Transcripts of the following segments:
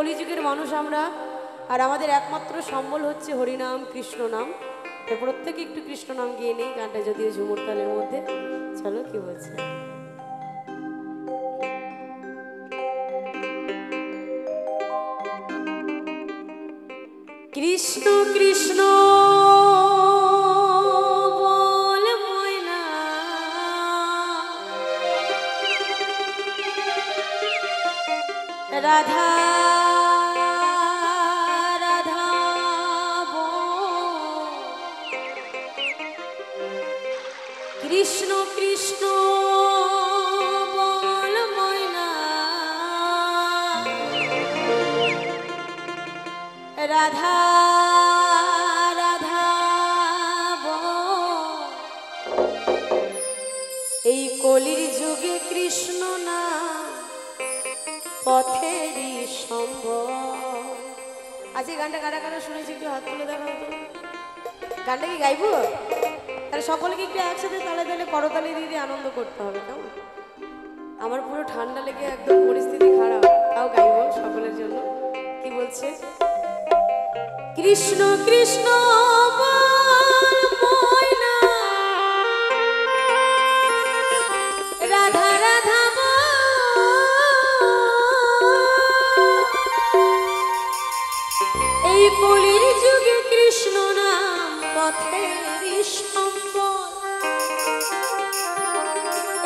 কলিযুগের মানুষ আমরা, আর আমাদের একমাত্র সম্বল হচ্ছে হরিনাম কৃষ্ণ নাম। তো প্রত্যেকে একটু কৃষ্ণ নাম গিয়ে নেই, গানটা যদিও ঝুমুর তালের মধ্যে। চলো কি বলছে। কৃষ্ণ কৃষ্ণ বল ময়না, রাধা রাধা বল, কৃষ্ণ কৃষ্ণ বল ময়না, রাধা রাধা বল। এই কলির যুগে কৃষ্ণ না পথেরই সম্ভব। আজকে গানটা কারা কারা শুনেছি একটু হাত তুলে দেখাও তো। গানটা কি গাইবো? তাহলে সকলকে একটু একসাথে তালে তালে করতালি দিয়ে দিয়ে আনন্দ করতে হবে, কেমন? আমার পুরো ঠান্ডা লেগে একদম পরিস্থিতি খারাপ, তাও গাইবো সকলের জন্য। কি বলছে? কৃষ্ণ কৃষ্ণ বল ময়না, রাধা রাধা বল। এই কলির যুগে কৃষ্ণ নাম পথেরই সম্বল।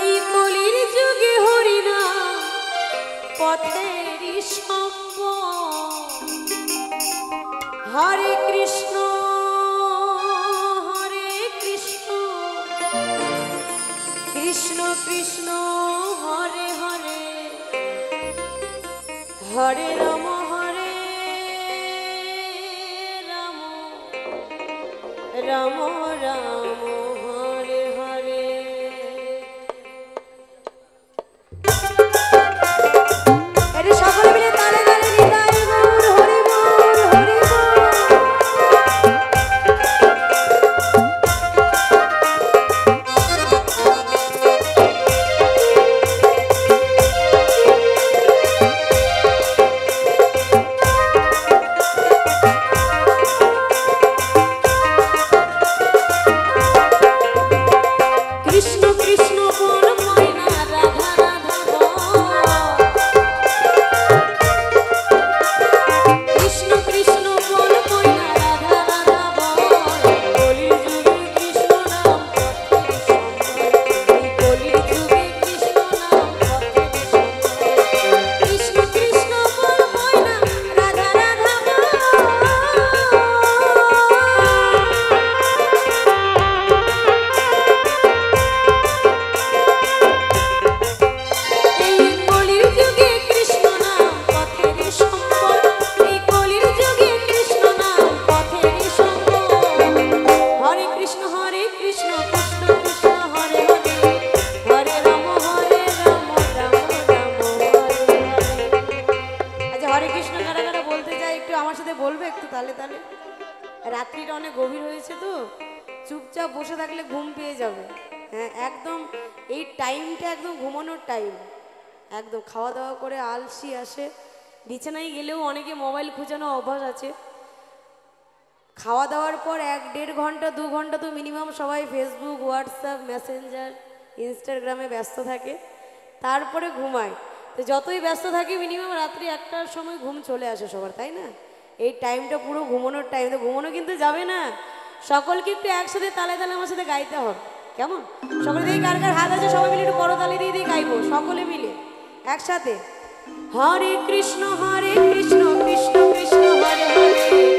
এই কলির যুগে হরি নাম পথেরই সম্বল। হরে কৃষ্ণ কৃষ্ণ কৃষ্ণ হরে হরে, হরে রাম রাম রাম হরে হরে। এটা সকলে মিলে তালে তালে নিতাই গৌর হরি বল হরি বল। বলবে একটু তালে তালে। রাত্রিটা অনেক গভীর হয়েছে তো, চুপচাপ বসে থাকলে ঘুম পেয়ে যাবে। হ্যাঁ একদম এই টাইমটা একদম ঘুমানোর টাইম। একদম খাওয়া দাওয়া করে আলসি আসে, বিছানায় গেলেও অনেকে মোবাইল খোঁজানো অভ্যাস আছে। খাওয়া দাওয়ার পর 1-1.5 ঘন্টা 2 ঘন্টা তো মিনিমাম সবাই ফেসবুক, হোয়াটসঅ্যাপ, মেসেঞ্জার, ইনস্টাগ্রামে ব্যস্ত থাকে, তারপরে ঘুমায়। তো যতই ব্যস্ত থাকি মিনিমাম রাত্রি 1টার সময় ঘুম চলে আসে সবার, তাই না? এই টাইমটা পুরো ঘুমানোর টাইম। তো ঘুমানো কিন্তু যাবে না, সকলকে একটু একসাথে তালে তালে আমার সাথে গাইতে হবে, কেমন? সকলে দেখি কার কার হাত আছে, সবাই মিলে একটু করতালি দিয়ে দিয়ে গাইবো সকলে মিলে একসাথে। হরে কৃষ্ণ কৃষ্ণ কৃষ্ণ হরে হরে,